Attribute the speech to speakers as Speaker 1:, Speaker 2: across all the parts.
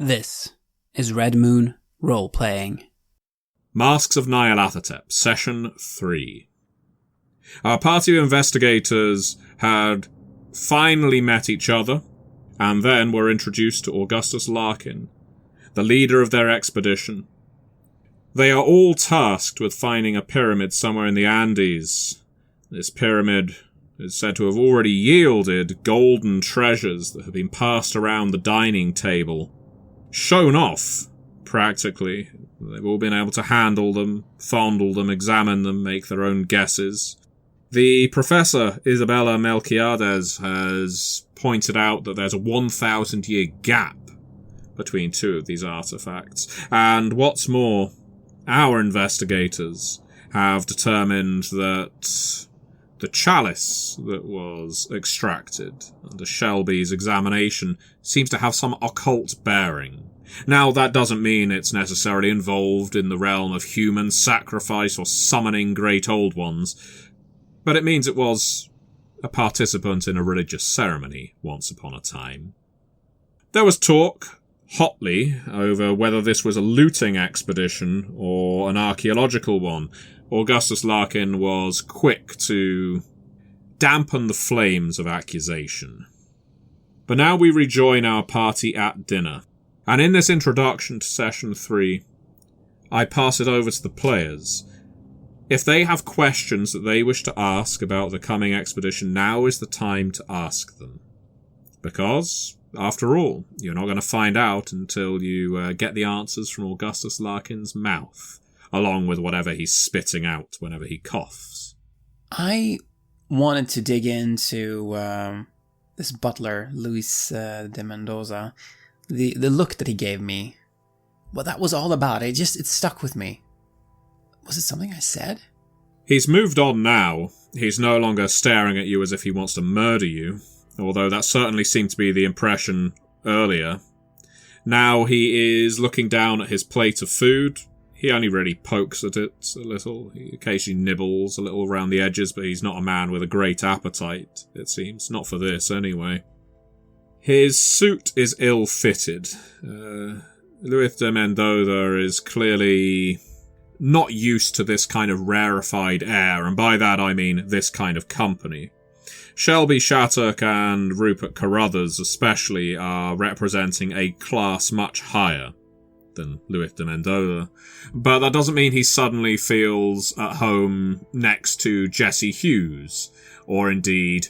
Speaker 1: This is Red Moon Role-Playing.
Speaker 2: Masks of Nyarlathotep, Session 3. Our party of investigators had finally met each other, and then were introduced to Augustus Larkin, the leader of their expedition. They are all tasked with finding a pyramid somewhere in the Andes. This pyramid is said to have already yielded golden treasures that have been passed around the dining table. Shown off, practically. They've all been able to handle them, fondle them, examine them, make their own guesses. The Professor, Isabella Melquiades, has pointed out that there's a 1,000-year gap between two of these artifacts. And what's more, our investigators have determined that the chalice that was extracted under Shelby's examination seems to have some occult bearing. Now, that doesn't mean it's necessarily involved in the realm of human sacrifice or summoning great old ones, but it means it was a participant in a religious ceremony once upon a time. There was talk, hotly, over whether this was a looting expedition or an archaeological one. Augustus Larkin was quick to dampen the flames of accusation. But now we rejoin our party at dinner, and in this introduction to Session 3, I pass it over to the players. If they have questions that they wish to ask about the coming expedition, now is the time to ask them. Because, after all, you're not going to find out until you get the answers from Augustus Larkin's mouth, along with whatever he's spitting out whenever he coughs.
Speaker 1: I wanted to dig into this butler, Luis de Mendoza. The look that he gave me, what that was all about, it stuck with me. Was it something I said?
Speaker 2: He's moved on now. He's no longer staring at you as if he wants to murder you, although that certainly seemed to be the impression earlier. Now he is looking down at his plate of food. He only really pokes at it a little. He occasionally nibbles a little around the edges, but he's not a man with a great appetite, it seems. Not for this, anyway. His suit is ill-fitted. Luis de Mendoza is clearly not used to this kind of rarefied air, and by that I mean this kind of company. Shelby Shattuck and Rupert Carruthers especially are representing a class much higher than Luis de Mendoza, but that doesn't mean he suddenly feels at home next to Jesse Hughes, or indeed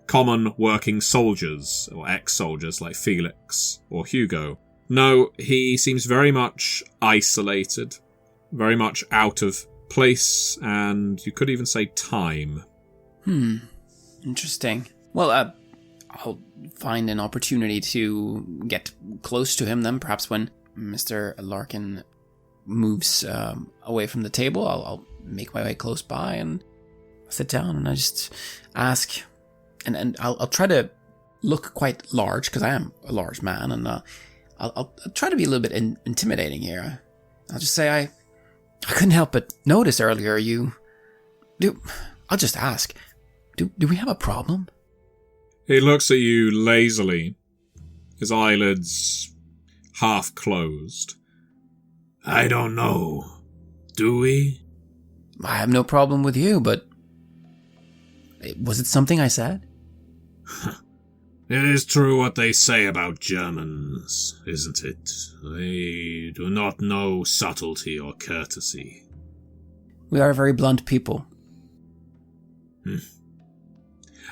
Speaker 2: common working soldiers, or ex-soldiers like Felix or Hugo. No, he seems very much isolated, very much out of place, and you could even say time.
Speaker 1: Interesting. Well, I'll find an opportunity to get close to him then, perhaps when Mr. Larkin moves away from the table. I'll make my way close by and sit down, and I just ask, and I'll try to look quite large, because I am a large man, and I'll try to be a little bit intimidating here. I'll just say, I couldn't help but notice earlier I'll just ask, do we have a problem?
Speaker 2: He looks at you lazily, his eyelids half closed. I don't know. Do we?
Speaker 1: I have no problem with you, but was it something I said?
Speaker 2: It is true what they say about Germans, isn't it? They do not know subtlety or courtesy.
Speaker 1: We are a very blunt people.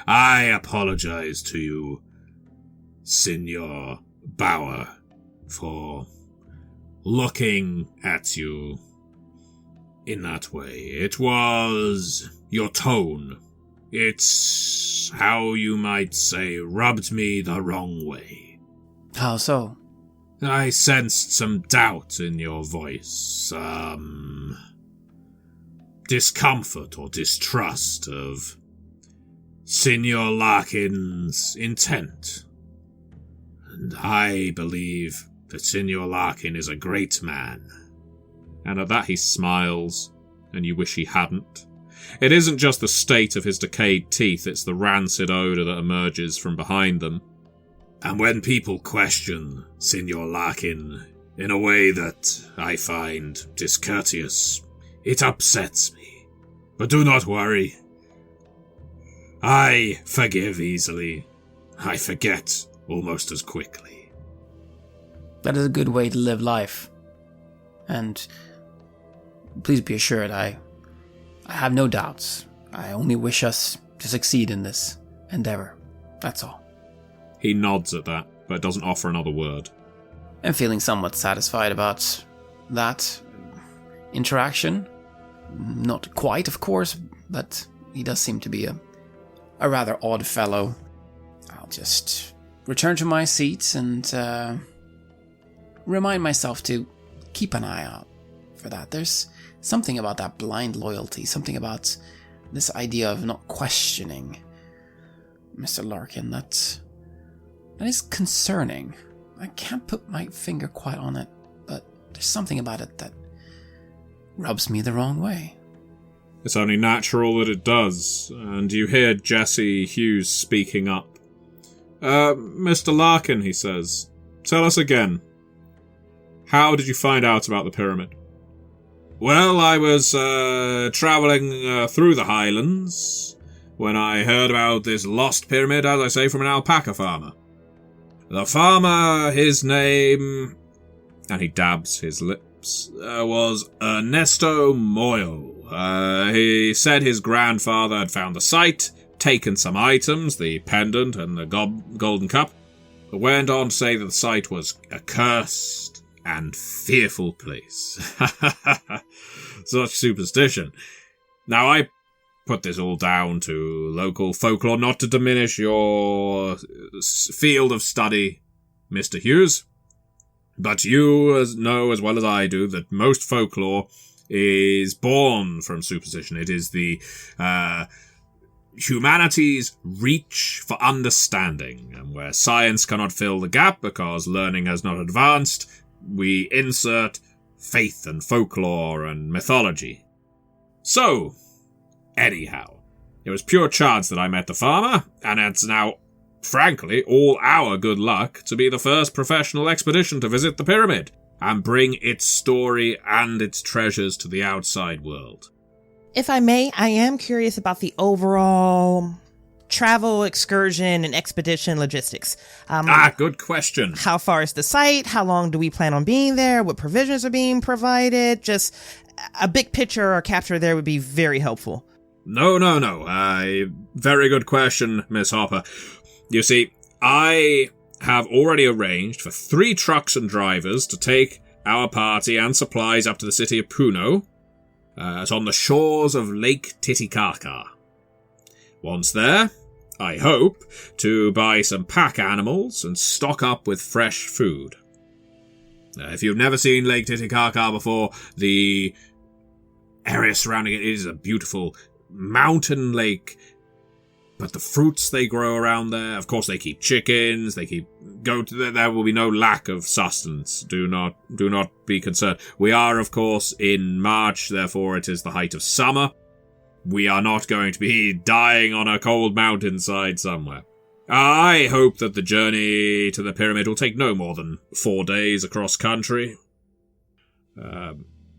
Speaker 2: I apologize to you, Signor Bauer, for looking at you in that way. It was your tone. It's, how you might say, rubbed me the wrong way.
Speaker 1: How so?
Speaker 2: I sensed some doubt in your voice, discomfort or distrust of Signor Larkin's intent. And I believe that Signor Larkin is a great man. And at that he smiles, and you wish he hadn't. It isn't just the state of his decayed teeth, it's the rancid odour that emerges from behind them. And when people question Signor Larkin in a way that I find discourteous, it upsets me. But do not worry. I forgive easily. I forget almost as quickly.
Speaker 1: That is a good way to live life. And please be assured, I have no doubts. I only wish us to succeed in this endeavor. That's all.
Speaker 2: He nods at that, but doesn't offer another word.
Speaker 1: I'm feeling somewhat satisfied about that interaction. Not quite, of course, but he does seem to be a rather odd fellow. I'll just return to my seat and remind myself to keep an eye out for that. There's something about that blind loyalty, something about this idea of not questioning Mr. Larkin that is concerning. I can't put my finger quite on it, but there's something about it that rubs me the wrong way.
Speaker 2: It's only natural that it does, and you hear Jesse Hughes speaking up. Mr. Larkin, he says, tell us again. How did you find out about the pyramid? Well, I was travelling through the highlands when I heard about this lost pyramid, as I say, from an alpaca farmer. The farmer, his name, and he dabs his lips, was Ernesto Moyo. He said his grandfather had found the site, taken some items, the pendant and the golden cup, but went on to say that the site was a cursed and fearful place. Such superstition. Now, I put this all down to local folklore, not to diminish your field of study, Mr. Hughes. But you know as well as I do that most folklore is born from superstition. It is the humanity's reach for understanding, and where science cannot fill the gap because learning has not advanced, we insert faith and folklore and mythology. So, anyhow, it was pure chance that I met the farmer, and it's now, frankly, all our good luck to be the first professional expedition to visit the pyramid and bring its story and its treasures to the outside world.
Speaker 3: If I may, I am curious about the overall travel, excursion, and expedition logistics.
Speaker 2: Good question.
Speaker 3: How far is the site? How long do we plan on being there? What provisions are being provided? Just a big picture or capture there would be very helpful.
Speaker 2: No. Very good question, Miss Hopper. You see, I have already arranged for 3 trucks and drivers to take our party and supplies up to the city of Puno. It's on the shores of Lake Titicaca. Once there, I hope to buy some pack animals and stock up with fresh food. If you've never seen Lake Titicaca before, the area surrounding it is a beautiful mountain lake, but the fruits they grow around there, of course they keep chickens, they keep goats, there will be no lack of sustenance. Do not be concerned. We are, of course, in March, therefore it is the height of summer. We are not going to be dying on a cold mountainside somewhere. I hope that the journey to the pyramid will take no more than 4 days across country.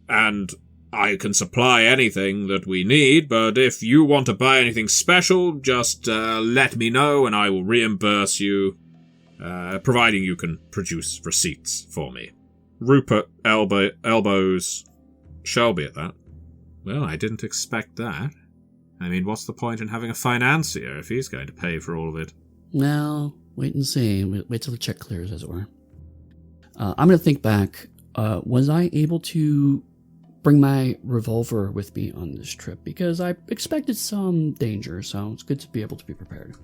Speaker 2: And I can supply anything that we need, but if you want to buy anything special, just let me know and I will reimburse you, providing you can produce receipts for me. Rupert elbows Shelby at that. Well, I didn't expect that. I mean, what's the point in having a financier if he's going to pay for all of it?
Speaker 4: Well, wait and see. Wait till the check clears, as it were. I'm going to think back. Was I able to bring my revolver with me on this trip? Because I expected some danger, so it's good to be able to be prepared.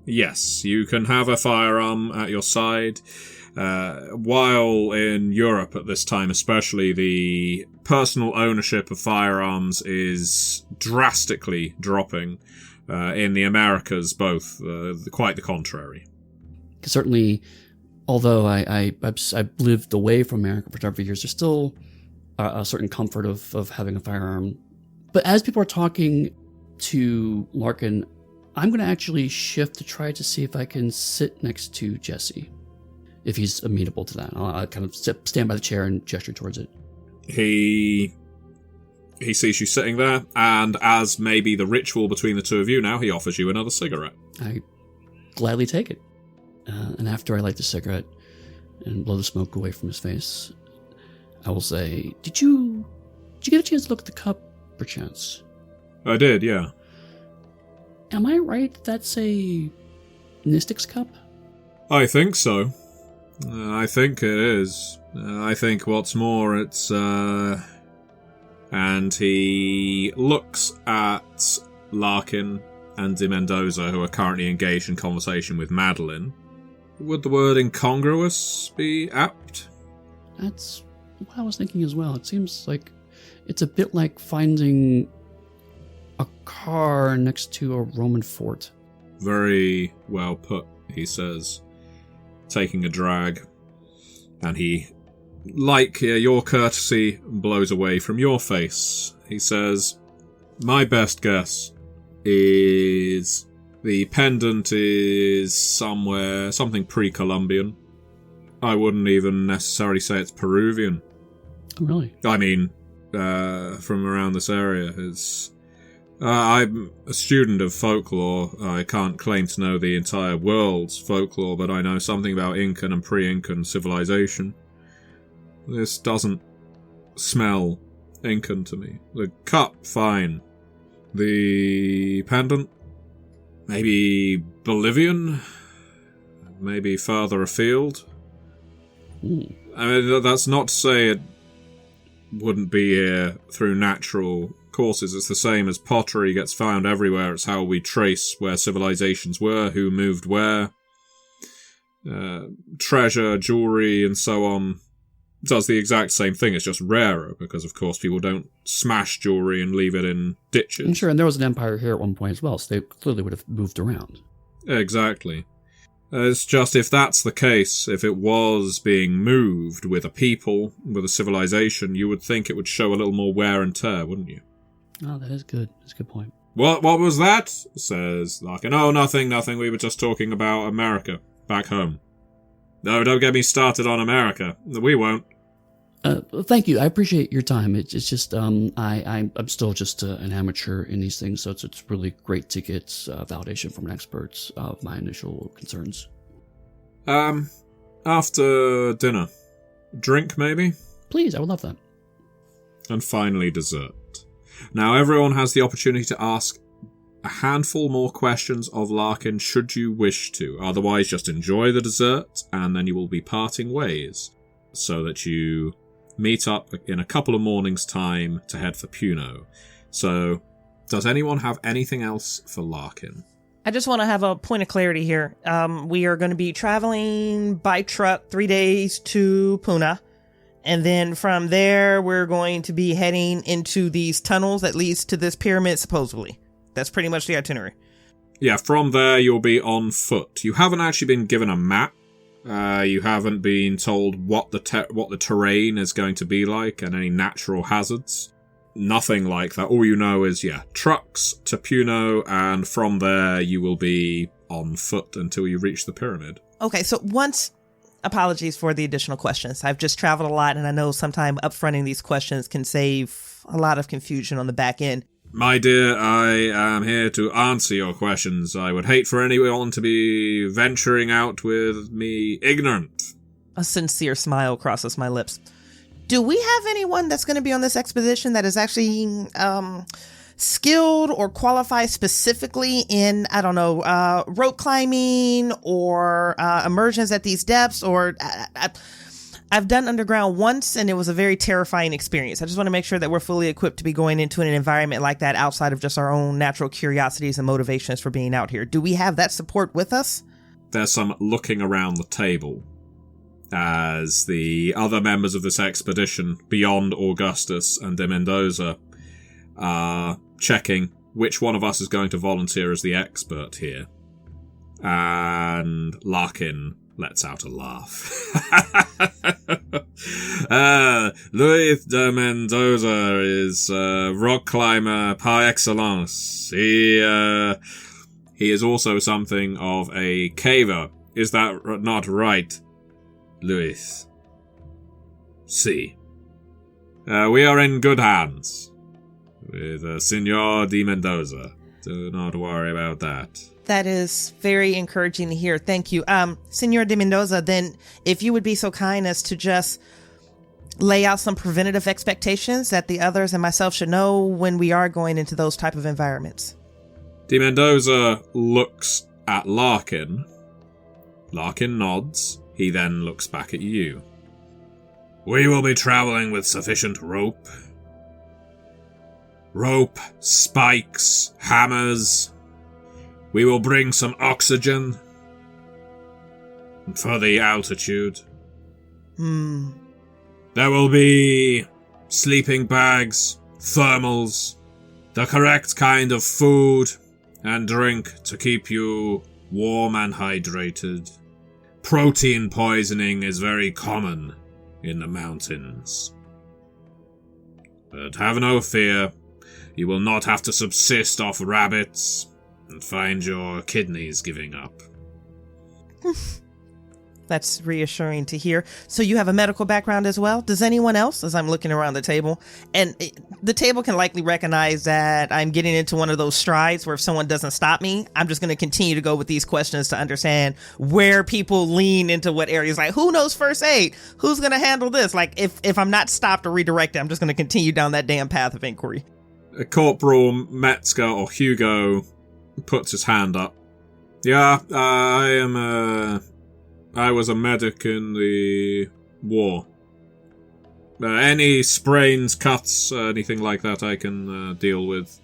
Speaker 2: Yes, you can have a firearm at your side. While in Europe at this time especially, the personal ownership of firearms is drastically dropping. In the Americas, both, quite the contrary.
Speaker 4: Certainly, although I've lived away from America for several years, there's still a certain comfort of having a firearm. But as people are talking to Larkin, I'm going to actually shift to try to see if I can sit next to Jesse, if he's amenable to that. I'll kind of stand by the chair and gesture towards it.
Speaker 2: He sees you sitting there, and as maybe the ritual between the two of you now, he offers you another cigarette.
Speaker 4: I gladly take it. And after I light the cigarette and blow the smoke away from his face, I will say, Did you get a chance to look at the cup, perchance?
Speaker 2: I did, yeah.
Speaker 4: Am I right that's a Mystic's cup?
Speaker 2: I think so. I think it is. I think what's more, it's, And he looks at Larkin and De Mendoza, who are currently engaged in conversation with Madeline. Would the word incongruous be apt?
Speaker 4: That's what I was thinking as well. It seems like it's a bit like finding a car next to a Roman fort.
Speaker 2: Very well put, he says, taking a drag. And he, like your courtesy, blows away from your face. He says, my best guess is the pendant is something pre-Columbian. I wouldn't even necessarily say it's Peruvian.
Speaker 4: Oh, really?
Speaker 2: I mean, from around this area. I'm a student of folklore. I can't claim to know the entire world's folklore, but I know something about Incan and pre-Incan civilization. This doesn't smell Incan to me. The cup, fine. The pendant? Maybe Bolivian? Maybe further afield?
Speaker 4: Ooh.
Speaker 2: I mean, that's not to say it wouldn't be here through natural courses. It's the same as pottery gets found everywhere. It's how we trace where civilizations were, who moved where. Treasure, jewelry, and so on does the exact same thing. It's just rarer because, of course, people don't smash jewelry and leave it in ditches.
Speaker 4: I'm sure, and there was an empire here at one point as well, so they clearly would have moved around.
Speaker 2: Exactly. It's just, if that's the case, if it was being moved with a people, with a civilization, you would think it would show a little more wear and tear, wouldn't you?
Speaker 4: Oh, that is good. That's a good point.
Speaker 2: What was that? Says Larkin. Oh, nothing. We were just talking about America, back home. No, don't get me started on America. We won't.
Speaker 4: Thank you. I appreciate your time. It's just, I'm still just an amateur in these things, so it's really great to get validation from an expert of my initial concerns.
Speaker 2: After dinner, drink maybe?
Speaker 4: Please, I would love that.
Speaker 2: And finally, dessert. Now, everyone has the opportunity to ask a handful more questions of Larkin should you wish to. Otherwise, just enjoy the dessert, and then you will be parting ways, so that you meet up in a couple of mornings' time to head for Puno. So, does anyone have anything else for Larkin?
Speaker 3: I just want to have a point of clarity here. We are going to be traveling by truck 3 days to Puna. And then from there, we're going to be heading into these tunnels that leads to this pyramid, supposedly. That's pretty much the itinerary.
Speaker 2: Yeah, from there you'll be on foot. You haven't actually been given a map. You haven't been told what the terrain is going to be like and any natural hazards. Nothing like that. All you know is, trucks to Puno, and from there you will be on foot until you reach the pyramid. Okay, so
Speaker 3: apologies for the additional questions. I've just traveled a lot, and I know sometimes upfronting these questions can save a lot of confusion on the back end.
Speaker 2: My dear, I am here to answer your questions. I would hate for anyone to be venturing out with me ignorant.
Speaker 3: A sincere smile crosses my lips. Do we have anyone that's going to be on this expedition that is actually skilled or qualified specifically in, rope climbing or immersions at these depths? Or I've done underground once, and it was a very terrifying experience. I just want to make sure that we're fully equipped to be going into an environment like that outside of just our own natural curiosities and motivations for being out here. Do we have that support with us?
Speaker 2: There's some looking around the table as the other members of this expedition, beyond Augustus and de Mendoza, are checking which one of us is going to volunteer as the expert here. And Larkin lets out a laugh. Luis de Mendoza is a rock climber par excellence. He he is also something of a caver. Is that not right, Louis? See. We are in good hands with Senor de Mendoza. Do not worry about that.
Speaker 3: That is very encouraging to hear. Thank you. Senor de Mendoza, then if you would be so kind as to just lay out some preventative expectations that the others and myself should know when we are going into those type of environments.
Speaker 2: De Mendoza looks at Larkin. Larkin nods. He then looks back at you. We will be traveling with sufficient rope. Rope, spikes, hammers. We will bring some oxygen for the altitude. There will be sleeping bags, thermals, the correct kind of food and drink to keep you warm and hydrated. Protein poisoning is very common in the mountains. But have no fear, you will not have to subsist off rabbits and find your kidneys giving up.
Speaker 3: That's reassuring to hear. So you have a medical background as well? Does anyone else, as I'm looking around the table, and the table can likely recognize that I'm getting into one of those strides where if someone doesn't stop me, I'm just going to continue to go with these questions to understand where people lean into what areas. Like, who knows first aid? Who's going to handle this? Like, if I'm not stopped or redirected, I'm just going to continue down that damn path of inquiry.
Speaker 2: Corporal Metzger or Hugo puts his hand up. Yeah, I was a medic in the war. Any sprains, cuts, anything like that I can deal with.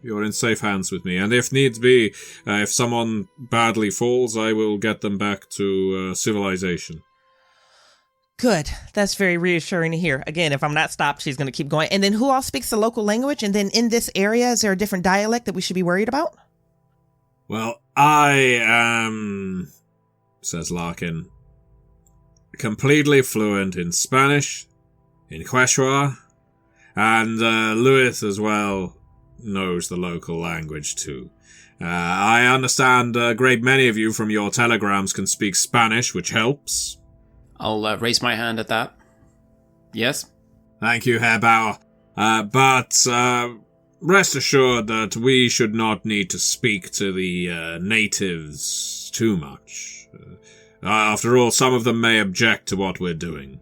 Speaker 2: You're in safe hands with me. And if needs be, if someone badly falls, I will get them back to civilization.
Speaker 3: Good. That's very reassuring to hear. Again, if I'm not stopped, she's going to keep going. And then who all speaks the local language? And then in this area, is there a different dialect that we should be worried about?
Speaker 2: Well, I am, says Larkin, completely fluent in Spanish, in Quechua, and Louis as well knows the local language too. I understand a great many of you from your telegrams can speak Spanish, which helps.
Speaker 1: I'll raise my hand at that. Yes?
Speaker 2: Thank you, Herr Bauer. But rest assured that we should not need to speak to the natives too much. After all, some of them may object to what we're doing.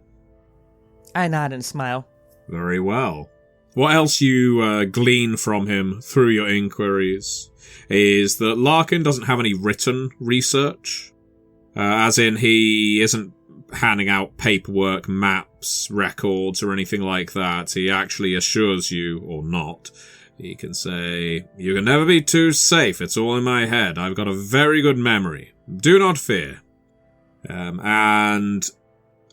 Speaker 3: I nod and smile.
Speaker 2: Very well. What else you glean from him through your inquiries is that Larkin doesn't have any written research. As in, he isn't handing out paperwork, maps, records, or anything like that. He actually assures you, or not, he can say, you can never be too safe, it's all in my head. I've got a very good memory. Do not fear. And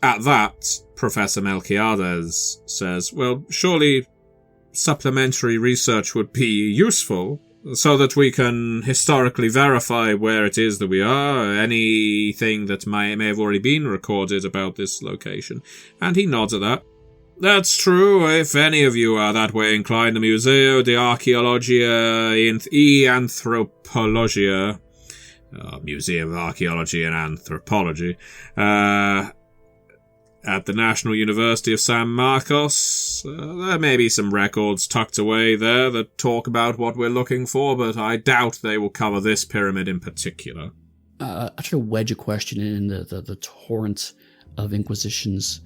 Speaker 2: at that, Professor Melquiades says, well, surely supplementary research would be useful, so that we can historically verify where it is that we are, anything that may have already been recorded about this location. And he nods at that. That's true. If any of you are that way inclined, the Museo de Archeologia e Anthropologia, Museum of Archaeology and Anthropology, at the National University of San Marcos, there may be some records tucked away there that talk about what we're looking for, but I doubt they will cover this pyramid in particular.
Speaker 4: I try to wedge a question in the torrent of inquisitions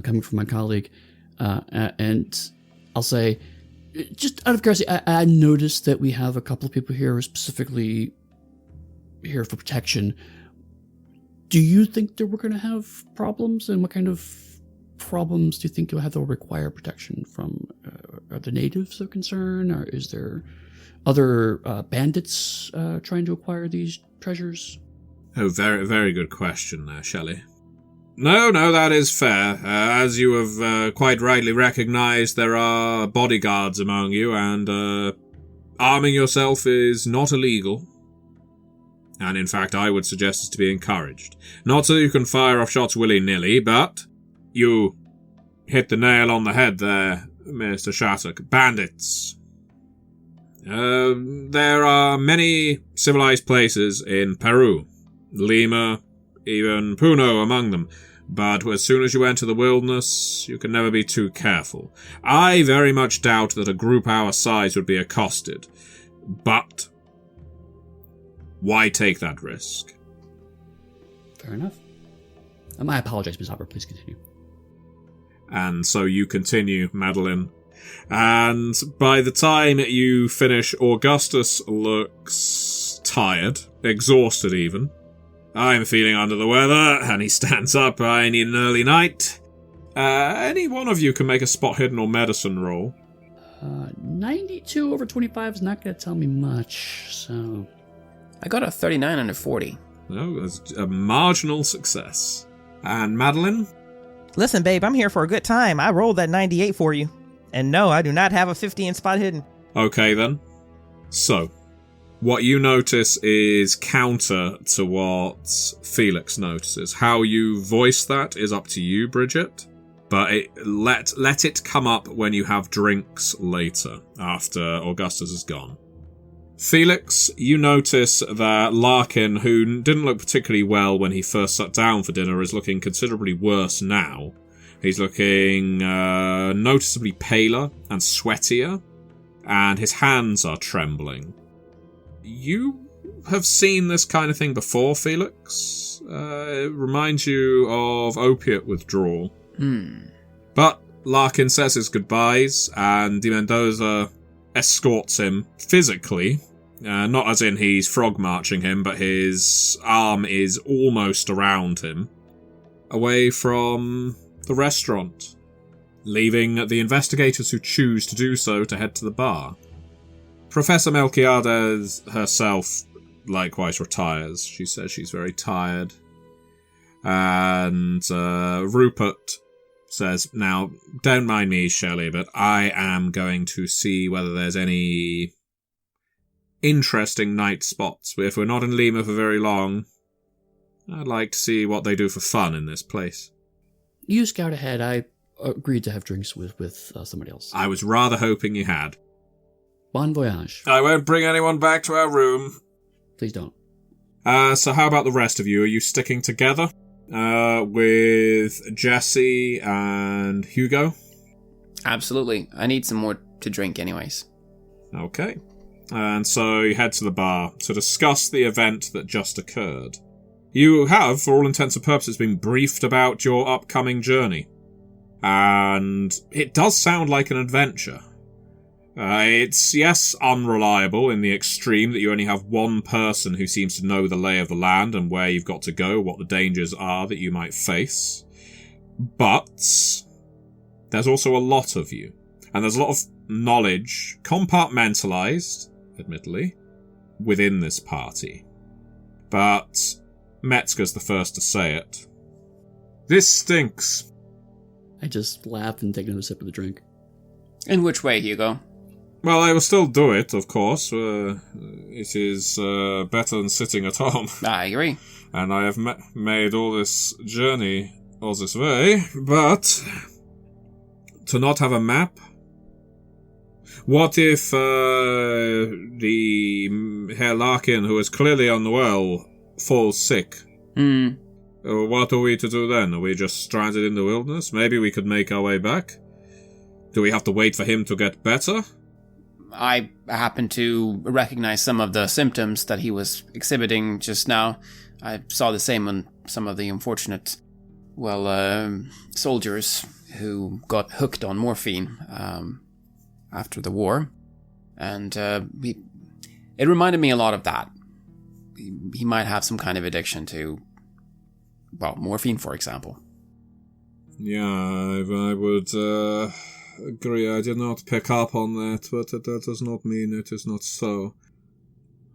Speaker 4: coming from my colleague, and I'll say, just out of curiosity, I noticed that we have a couple of people here who are specifically here for protection. Do you think that we're going to have problems, and what kind of problems do you think you'll have that will require protection from? Are the natives of concern, or is there other bandits trying to acquire these treasures?
Speaker 2: Oh, very, very good question there, Shelley. No, that is fair. As you have quite rightly recognized, there are bodyguards among you, and arming yourself is not illegal. And in fact, I would suggest it's to be encouraged. Not so you can fire off shots willy-nilly, but you hit the nail on the head there, Mr. Shattuck. Bandits. There are many civilized places in Peru, Lima, even Puno among them. But as soon as you enter the wilderness, you can never be too careful. I very much doubt that a group our size would be accosted. But why take that risk?
Speaker 4: Fair enough. I apologize, Ms. Hopper. Please continue.
Speaker 2: And so you continue, Madeline. And by the time you finish, Augustus looks tired, exhausted even. I'm feeling under the weather, and he stands up. I need an early night. Any one of you can make a spot hidden or medicine roll.
Speaker 4: 92 over 25 is not going to tell me much, so...
Speaker 1: I got a 39 under 40.
Speaker 2: No, that's a marginal success. And Madeline?
Speaker 3: Listen, babe, I'm here for a good time. I rolled that 98 for you. And no, I do not have a 50 in spot hidden.
Speaker 2: Okay, then. So, what you notice is counter to what Felix notices. How you voice that is up to you, Bridgett. But let it come up when you have drinks later, after Augustus is gone. Felix, you notice that Larkin, who didn't look particularly well when he first sat down for dinner, is looking considerably worse now. He's looking noticeably paler and sweatier, and his hands are trembling. You have seen this kind of thing before, Felix. It reminds you of opiate withdrawal. But Larkin says his goodbyes, and De Mendoza escorts him physically. Not as in he's frog marching him, but his arm is almost around him. Away from the restaurant, leaving the investigators who choose to do so to head to the bar. Professor Melquiades herself likewise retires. She says she's very tired. And Rupert says, now, don't mind me, Shelley, but I am going to see whether there's any interesting night spots. If we're not in Lima for very long, I'd like to see what they do for fun in this place.
Speaker 4: You scout ahead. I agreed to have drinks with somebody else.
Speaker 2: I was rather hoping you had.
Speaker 4: Bon voyage.
Speaker 2: I won't bring anyone back to our room.
Speaker 4: Please don't.
Speaker 2: So how about the rest of you? Are you sticking together with Jesse and Hugo?
Speaker 1: Absolutely. I need some more to drink anyways.
Speaker 2: Okay. And so you head to the bar to discuss the event that just occurred. You have, for all intents and purposes, been briefed about your upcoming journey. And it does sound like an adventure. It's, yes, unreliable in the extreme that you only have one person who seems to know the lay of the land and where you've got to go, what the dangers are that you might face. But there's also a lot of you. And there's a lot of knowledge, compartmentalized, admittedly, within this party. But Metzger's the first to say it. This stinks.
Speaker 4: I just laughed and take another sip of the drink.
Speaker 1: In which way, Hugo?
Speaker 2: Well, I will still do it, of course. It is better than sitting at home.
Speaker 1: I agree.
Speaker 2: And I have made all this journey all this way, but to not have a map? What if the Herr Larkin, who is clearly unwell, falls sick? What are we to do then? Are we just stranded in the wilderness? Maybe we could make our way back? Do we have to wait for him to get better?
Speaker 1: I happen to recognize some of the symptoms that he was exhibiting just now. I saw the same on some of the unfortunate, soldiers who got hooked on morphine after the war. And it reminded me a lot of that. He might have some kind of addiction to, morphine, for example.
Speaker 2: Yeah, I would agree. I did not pick up on that, but that does not mean it is not so.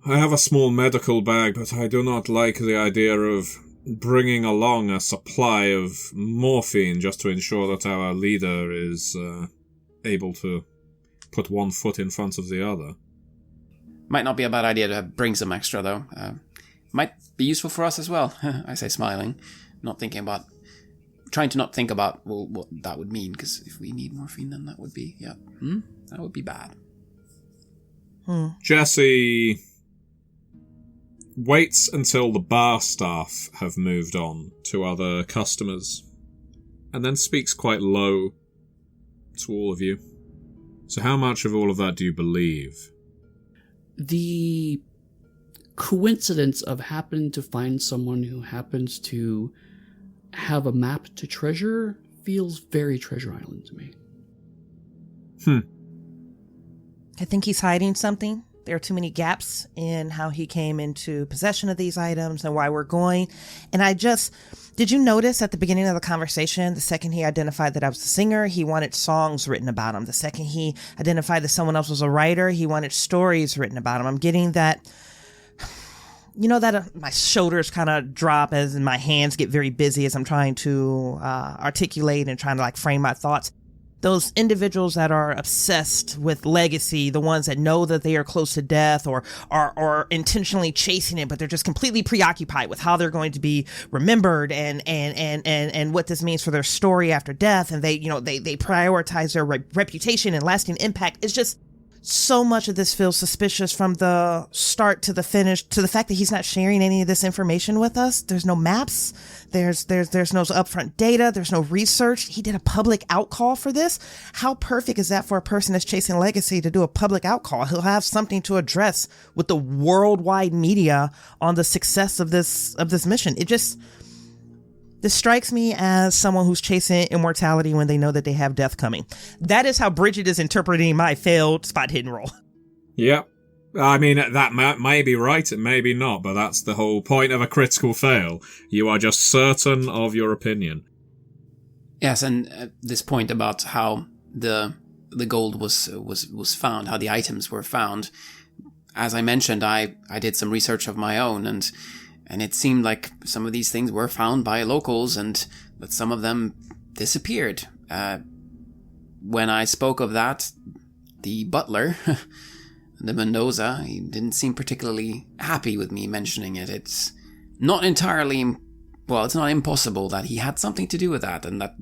Speaker 2: I have a small medical bag, but I do not like the idea of bringing along a supply of morphine just to ensure that our leader is able to put one foot in front of the other.
Speaker 1: Might not be a bad idea to bring some extra, though. Might be useful for us as well, I say smiling, trying to not think about, what that would mean, because if we need morphine, then that would be, that would be bad.
Speaker 2: Jesse waits until the bar staff have moved on to other customers, and then speaks quite low to all of you. So how much of all of that do you believe?
Speaker 4: The coincidence of happening to find someone who happens to have a map to treasure feels very Treasure Island to me.
Speaker 3: I think he's hiding something. There are too many gaps in how he came into possession of these items and why we're going. And did you notice at the beginning of the conversation, the second he identified that I was the singer, he wanted songs written about him. The second he identified that someone else was a writer, he wanted stories written about him. I'm getting that, my shoulders kind of drop as my hands get very busy as I'm trying to articulate and trying to frame my thoughts. Those individuals that are obsessed with legacy, the ones that know that they are close to death or are intentionally chasing it, but they're just completely preoccupied with how they're going to be remembered and what this means for their story after death. And they prioritize their reputation and lasting impact. It's just so much of this feels suspicious from the start to the finish, to the fact that he's not sharing any of this information with us. There's no maps. There's no upfront data. There's no research. He did a public outcall for this. How perfect is that for a person that's chasing legacy to do a public outcall? He'll have something to address with the worldwide media on the success of this mission. This strikes me as someone who's chasing immortality when they know that they have death coming. That is how Bridgett is interpreting my failed spot hidden roll.
Speaker 2: Yep. I mean, that may be right, it may be not, but that's the whole point of a critical fail. You are just certain of your opinion.
Speaker 1: Yes, and at this point about how the gold was found, how the items were found, as I mentioned, I did some research of my own, and it seemed like some of these things were found by locals, and that some of them disappeared. When I spoke of that, the butler, the Mendoza, he didn't seem particularly happy with me mentioning it. It's not entirely, it's not impossible that he had something to do with that, and that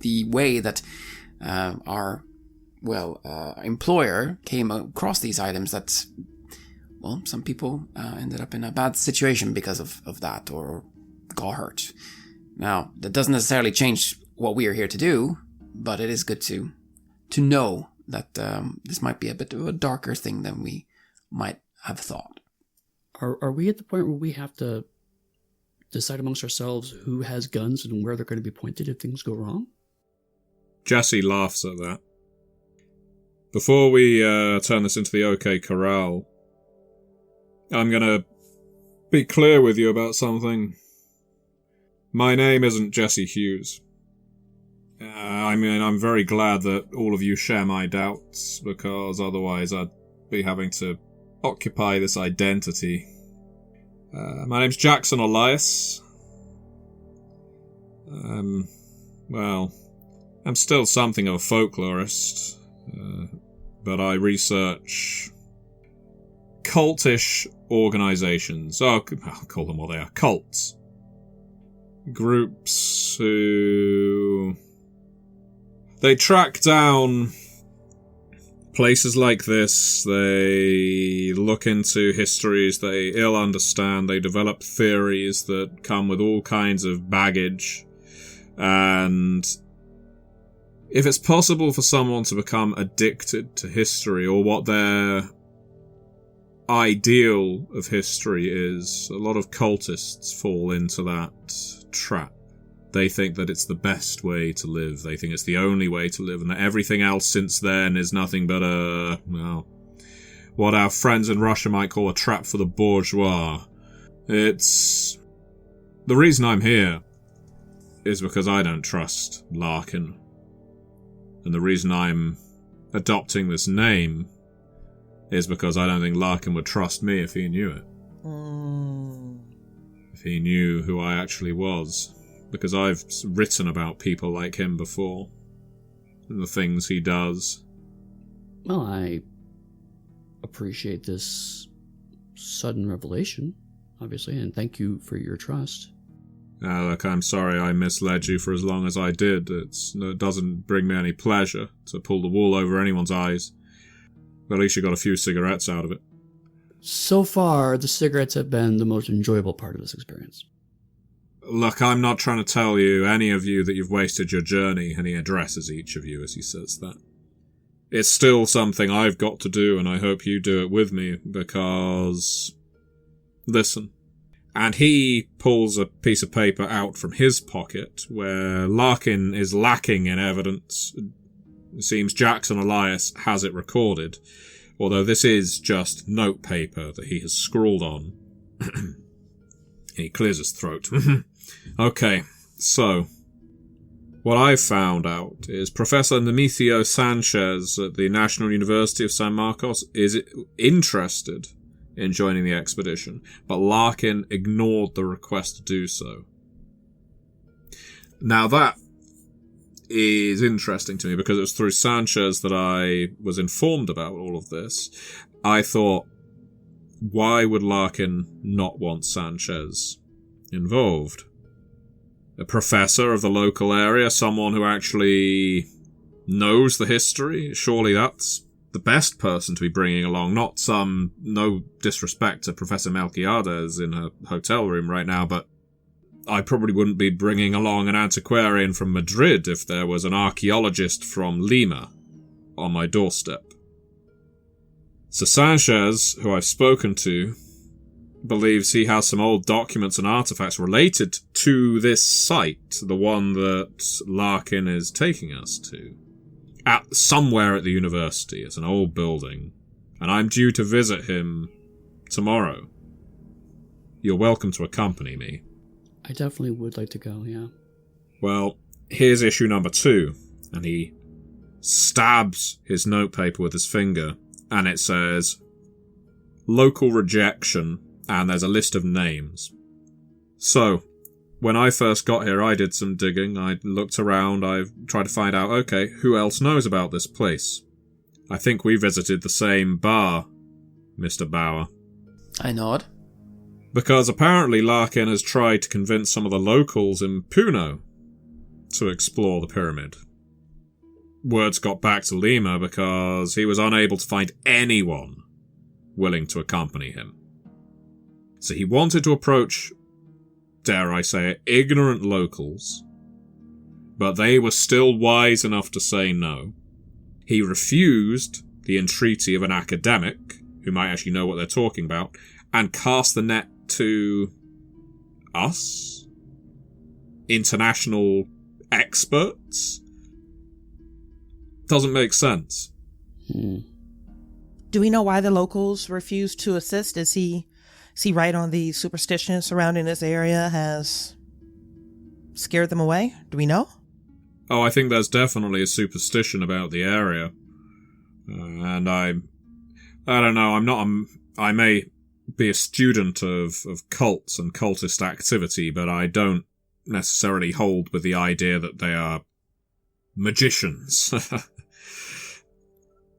Speaker 1: the way that our employer came across these items, that's... Well, some people ended up in a bad situation because of that, or got hurt. Now, that doesn't necessarily change what we are here to do, but it is good to know that this might be a bit of a darker thing than we might have thought.
Speaker 4: Are we at the point where we have to decide amongst ourselves who has guns and where they're going to be pointed if things go wrong?
Speaker 2: Jesse laughs at that. Before we turn this into the OK Corral, I'm gonna be clear with you about something. My name isn't Jesse Hughes. I'm very glad that all of you share my doubts, because otherwise I'd be having to occupy this identity. My name's Jackson Elias. I'm still something of a folklorist, but I research cultish organizations. I'll call them what they are. Cults. Groups who... They track down places like this. They look into histories they ill understand. They develop theories that come with all kinds of baggage. And if it's possible for someone to become addicted to history, or what their ideal of history is, a lot of cultists fall into that trap. They think that it's the best way to live. They think it's the only way to live, and that everything else since then is nothing but what our friends in Russia might call a trap for the bourgeois. It's... The reason I'm here is because I don't trust Larkin. And the reason I'm adopting this name is because I don't think Larkin would trust me if he knew it. If he knew who I actually was. Because I've written about people like him before. And the things he does.
Speaker 4: Well, I appreciate this sudden revelation, obviously, and thank you for your trust.
Speaker 2: Look, I'm sorry I misled you for as long as I did. It doesn't bring me any pleasure to pull the wool over anyone's eyes. At least you got a few cigarettes out of it.
Speaker 4: So far, the cigarettes have been the most enjoyable part of this experience.
Speaker 2: Look, I'm not trying to tell you, any of you, that you've wasted your journey, and he addresses each of you as he says that. It's still something I've got to do, and I hope you do it with me, because... Listen. And he pulls a piece of paper out from his pocket, where Larkin is lacking in evidence. It seems Jackson Elias has it recorded, although this is just note paper that he has scrawled on. He clears his throat. Okay, so... What I've found out is Professor Nemesio Sanchez at the National University of San Marcos is interested in joining the expedition, but Larkin ignored the request to do so. Now that is interesting to me because it was through Sanchez that I was informed about all of this. I thought, why would Larkin not want Sanchez involved? A professor of the local area, someone who actually knows the history, surely that's the best person to be bringing along, not some, no disrespect to Professor Melquiades in her hotel room right now, but I probably wouldn't be bringing along an antiquarian from Madrid if there was an archaeologist from Lima on my doorstep. So Sanchez, who I've spoken to, believes he has some old documents and artifacts related to this site, the one that Larkin is taking us to. Somewhere at the university. It's an old building. And I'm due to visit him tomorrow. You're welcome to accompany me.
Speaker 4: I definitely would like to go, yeah.
Speaker 2: Well, here's issue number 2. And he stabs his notepaper with his finger. And it says, local rejection. And there's a list of names. So, when I first got here, I did some digging. I looked around. I tried to find out, okay, who else knows about this place? I think we visited the same bar, Mr. Bauer.
Speaker 1: I nod.
Speaker 2: Because apparently Larkin has tried to convince some of the locals in Puno to explore the pyramid. Words got back to Lima because he was unable to find anyone willing to accompany him. So he wanted to approach, dare I say it, ignorant locals, but they were still wise enough to say no. He refused the entreaty of an academic, who might actually know what they're talking about, and cast the net to us? International experts? Doesn't make sense.
Speaker 3: Do we know why the locals refused to assist? Is he right on the superstition surrounding this area has scared them away? Do we know?
Speaker 2: Oh, I think there's definitely a superstition about the area. And I don't know, I may be a student of cults and cultist activity, but I don't necessarily hold with the idea that they are magicians.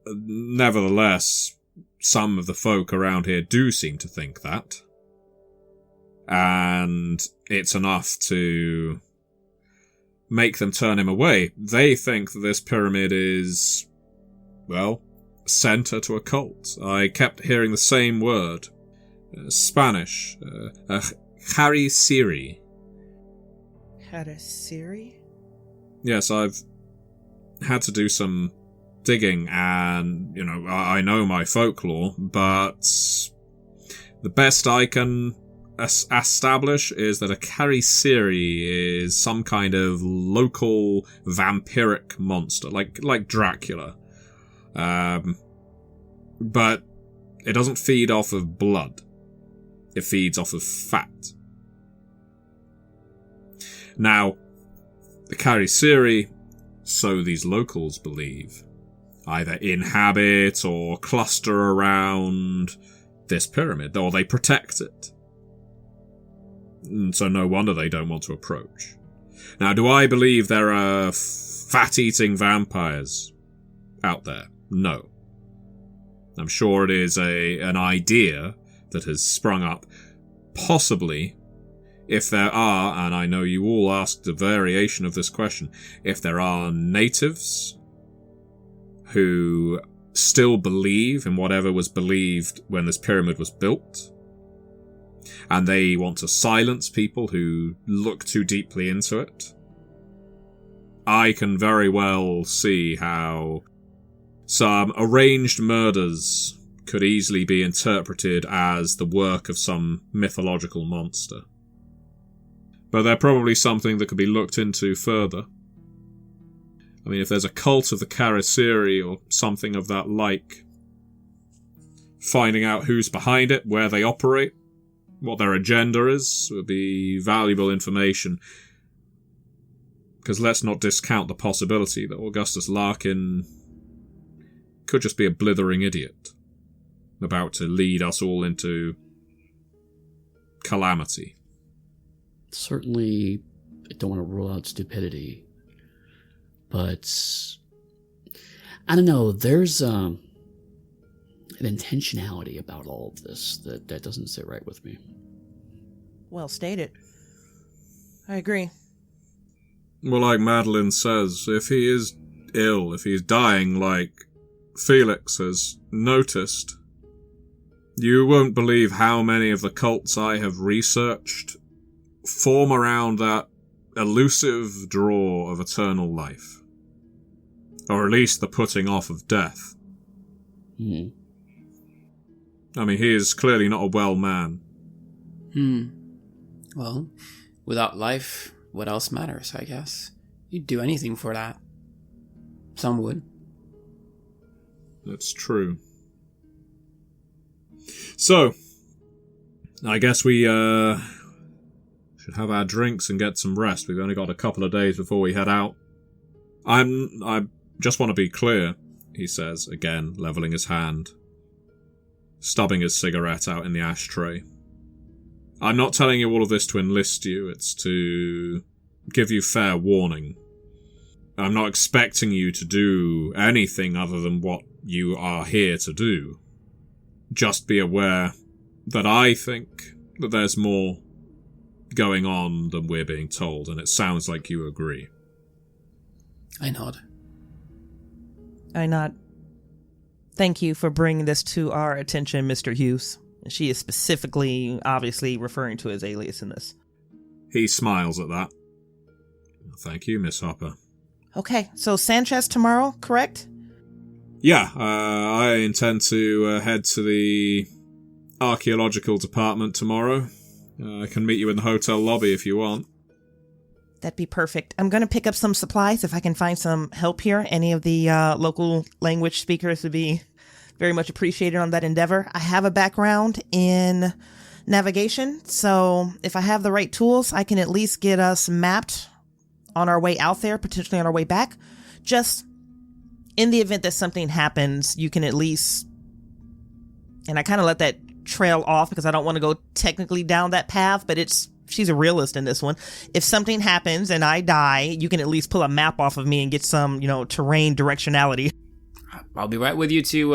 Speaker 2: Nevertheless, some of the folk around here do seem to think that. And it's enough to make them turn him away. They think that this pyramid is, well, center to a cult. I kept hearing the same word. Spanish. Harry-Siri.
Speaker 3: Harry-Siri?
Speaker 2: Yes, I've had to do some digging, and, I know my folklore, but the best I can establish is that a Harry-Siri is some kind of local vampiric monster, like Dracula. But it doesn't feed off of blood. It feeds off of fat. Now, the Harry-Siri, so these locals believe, either inhabit or cluster around this pyramid, or they protect it. And so no wonder they don't want to approach. Now, do I believe there are fat-eating vampires out there? No. I'm sure it is an idea that has sprung up. Possibly, if there are, and I know you all asked a variation of this question, if there are natives who still believe in whatever was believed when this pyramid was built. And they want to silence people who look too deeply into it. I can very well see how some arranged murders could easily be interpreted as the work of some mythological monster. But they're probably something that could be looked into further. I mean, if there's a cult of the Karasiri or something of that like, finding out who's behind it, where they operate, what their agenda is, would be valuable information. Because let's not discount the possibility that Augustus Larkin could just be a blithering idiot, about to lead us all into calamity.
Speaker 4: Certainly, I don't want to rule out stupidity, but I don't know, there's an intentionality about all of this that doesn't sit right with me.
Speaker 3: Well stated. I agree.
Speaker 2: Well, like Madeline says, if he is ill, if he's dying like Felix has noticed, you won't believe how many of the cults I have researched form around that elusive draw of eternal life. Or at least the putting off of death.
Speaker 4: Hmm.
Speaker 2: I mean, he is clearly not a well man.
Speaker 1: Well, without life, what else matters, I guess? You'd do anything for that. Some would.
Speaker 2: That's true. So, I guess we should have our drinks and get some rest. We've only got a couple of days before we head out. I just want to be clear, he says, again, levelling his hand, stubbing his cigarette out in the ashtray. I'm not telling you all of this to enlist you, it's to give you fair warning. I'm not expecting you to do anything other than what you are here to do. Just be aware that I think that there's more going on than we're being told, and it sounds like you agree.
Speaker 1: I nod.
Speaker 3: I nod. Thank you for bringing this to our attention, Mr. Hughes. She is specifically, obviously, referring to his alias in this.
Speaker 2: He smiles at that. Thank you, Miss Hopper.
Speaker 3: Okay, so Sanchez tomorrow, correct?
Speaker 2: Yeah, I intend to head to the archaeological department tomorrow. I can meet you in the hotel lobby if you want.
Speaker 3: That'd be perfect. I'm going to pick up some supplies if I can find some help here. Any of the local language speakers would be very much appreciated on that endeavor. I have a background in navigation, so if I have the right tools, I can at least get us mapped on our way out there, potentially on our way back. Just in the event that something happens, you can at least, and I kind of let that trail off because I don't want to go technically down that path, but she's a realist in this one. If something happens and I die, you can at least pull a map off of me and get some, terrain directionality.
Speaker 1: I'll be right with you to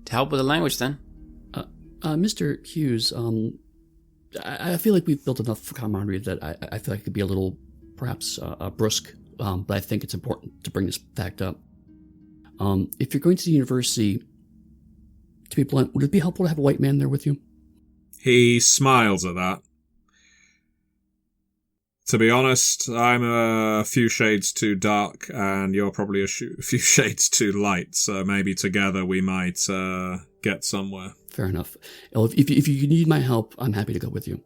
Speaker 1: help with the language then.
Speaker 4: Mr. Hughes, I feel like we've built enough camaraderie that I feel like it could be a little, perhaps, brusque, but I think it's important to bring this fact up. If you're going to the university, to be blunt, would it be helpful to have a white man there with you?
Speaker 2: He smiles at that. To be honest, I'm a few shades too dark, and you're probably a few shades too light, so maybe together we might get somewhere.
Speaker 4: Fair enough. If you need my help, I'm happy to go with you.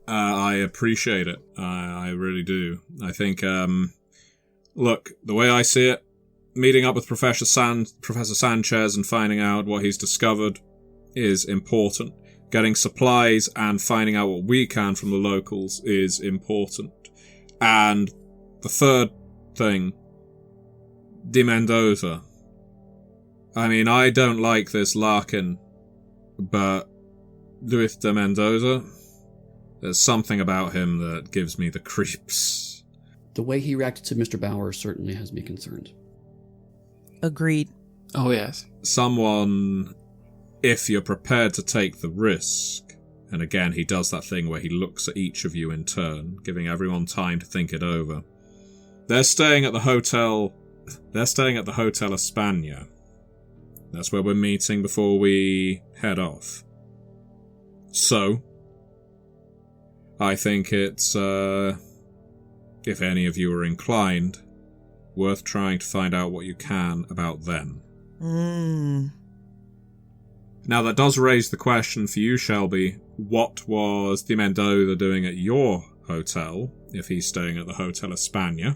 Speaker 2: I appreciate it. I really do. I think, look, the way I see it, meeting up with Professor Sanchez and finding out what he's discovered is important. Getting supplies and finding out what we can from the locals is important. And the third thing, de Mendoza. I mean, I don't like this Larkin, but Luis de Mendoza, there's something about him that gives me the creeps.
Speaker 4: The way he reacted to Mr. Bauer certainly has me concerned.
Speaker 3: Agreed.
Speaker 1: Oh, yes.
Speaker 2: Someone, if you're prepared to take the risk, and again, he does that thing where he looks at each of you in turn, giving everyone time to think it over. They're staying at the Hotel España. That's where we're meeting before we head off. So, I think it's, if any of you are inclined, worth trying to find out what you can about them. Now, that does raise the question for you, Shelby. What was Di Mendoza doing at your hotel, if he's staying at the Hotel España?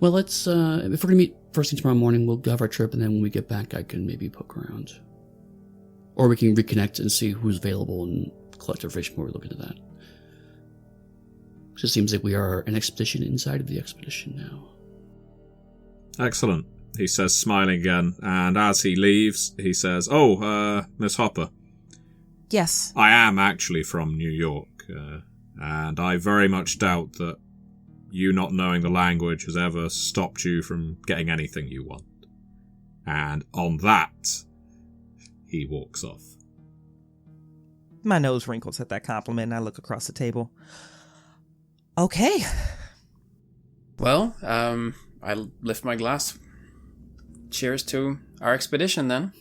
Speaker 4: Well, let's, if we're going to meet first thing tomorrow morning, we'll have our trip, and then when we get back, I can maybe poke around. Or we can reconnect and see who's available and collect information before we look into that. It just seems like we are an expedition inside of the expedition now.
Speaker 2: Excellent, he says, smiling again, and as he leaves, he says, Miss Hopper.
Speaker 3: Yes.
Speaker 2: I am actually from New York, and I very much doubt that you not knowing the language has ever stopped you from getting anything you want. And on that, he walks off.
Speaker 3: My nose wrinkles at that compliment, and I look across the table. Okay.
Speaker 1: Well, I lift my glass. Cheers to our expedition, then.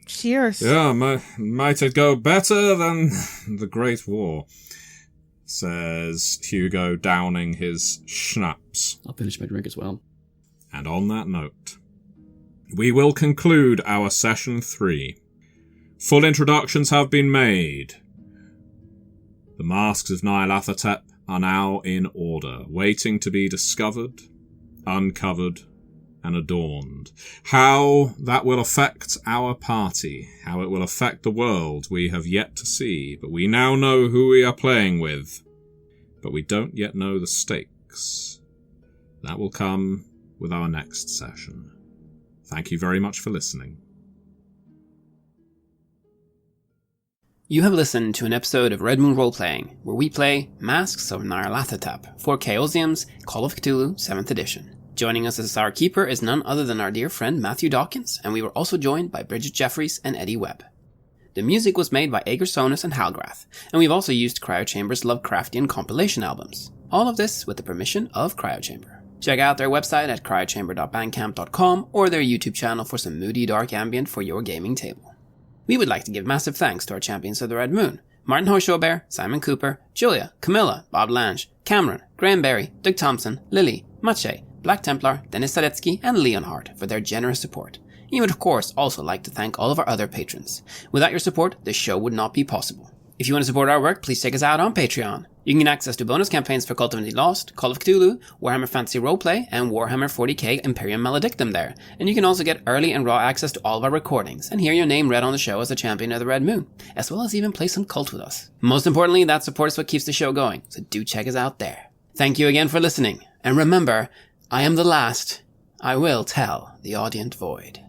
Speaker 3: Cheers.
Speaker 2: Yeah, might it go better than the Great War, says Hugo, downing his schnapps.
Speaker 4: I'll finish my drink as well.
Speaker 2: And on that note, we will conclude our session 3. Full introductions have been made. The masks of Nyarlathotep are now in order, waiting to be discovered, uncovered, and adorned. How that will affect our party, how it will affect the world, we have yet to see, but we now know who we are playing with. But we don't yet know the stakes. That will come with our next session. Thank you very much for listening.
Speaker 1: You have listened to an episode of Red Moon Roleplaying, where we play Masks of Nyarlathotep for Chaosium's Call of Cthulhu 7th edition. Joining us as our keeper is none other than our dear friend Matthew Dawkins, and we were also joined by Bridgett, Jeffries, and Eddy Webb. The music was made by Aegersonus and Halgrath, and we've also used Cryochamber's Lovecraftian compilation albums. All of this with the permission of Cryochamber. Check out their website at cryochamber.bandcamp.com or their YouTube channel for some moody dark ambient for your gaming table. We would like to give massive thanks to our champions of the Red Moon: Martin Heuschober, Simon Cooper, Julia, Camilla, Bob Lange, Cameron, Graham Barey, Doug Thomson, Lily, Maciej, Black Templar, Dennis Sadecki, and Leonhardt for their generous support. And you would of course also like to thank all of our other patrons. Without your support, this show would not be possible. If you want to support our work, please check us out on Patreon. You can get access to bonus campaigns for Cult of the Lost, Call of Cthulhu, Warhammer Fantasy Roleplay, and Warhammer 40k Imperium Maledictum there. And you can also get early and raw access to all of our recordings, and hear your name read on the show as a champion of the Red Moon, as well as even play some Cult with us. Most importantly, that support is what keeps the show going, so do check us out there. Thank you again for listening, and remember, I am the last. I will tell the audient void.